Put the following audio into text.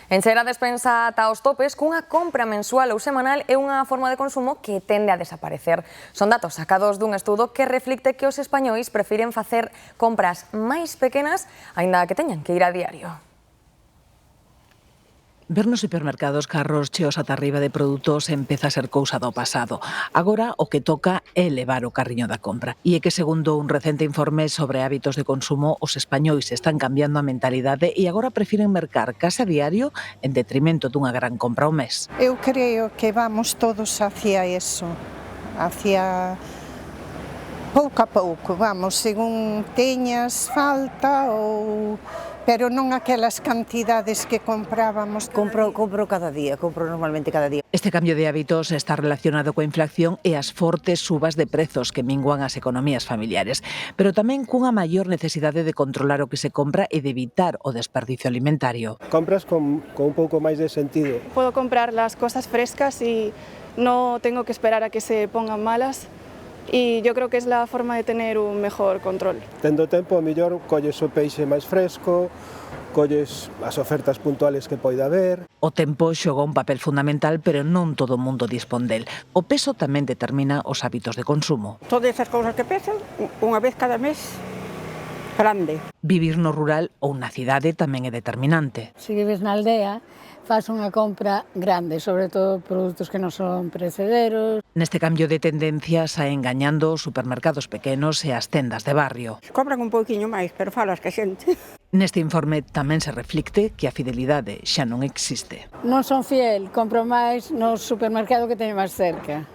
Encher a despensa ata os topes cunha compra mensual ou semanal é unha forma de consumo que tende a desaparecer. Son datos sacados dun estudo que reflicte que os españois prefiren facer compras máis pequenas aínda que teñan que ir a diario. Ver nos supermercados carros cheos ata arriba de produtos empeza a ser cousa do pasado. Agora o que toca é levar o carriño da compra. E é que segundo un recente informe sobre hábitos de consumo, os españois están cambiando a mentalidade e agora prefiren mercar case a diario en detrimento dunha gran compra ao mes. Eu creo que vamos todos hacia eso, hacia pouco a pouco, vamos, según teñas falta ou... pero non aquelas cantidades que comprábamos. Compro cada día, compro normalmente cada día. Este cambio de hábitos está relacionado coa inflación e as fortes subas de prezos que minguan as economías familiares, pero tamén cunha maior necesidade de controlar o que se compra e de evitar o desperdicio alimentario. Compras con un pouco máis de sentido. Puedo comprar las cosas frescas y no tengo que esperar a que se pongan malas. Y yo creo que es la forma de tener un mejor control. Tendo tempo, a mellor colles o peixe máis fresco, colles as ofertas puntuales que poida haber. O tempo xoga un papel fundamental, pero non todo o mundo dispón del. O peso tamén determina os hábitos de consumo. Todas esas cousas que pesan, unha vez cada mes, grande. Vivir no rural ou na cidade tamén é determinante. Se vives na aldea, faz unha compra grande, sobre todo produtos que non son perecederos. Neste cambio de tendencia saen gañando os supermercados pequenos e as tendas de barrio. Cobran un pouquiño máis, pero falas que xente. Neste informe tamén se reflicte que a fidelidade xa non existe. Non son fiel, compro máis no supermercado que teño máis cerca.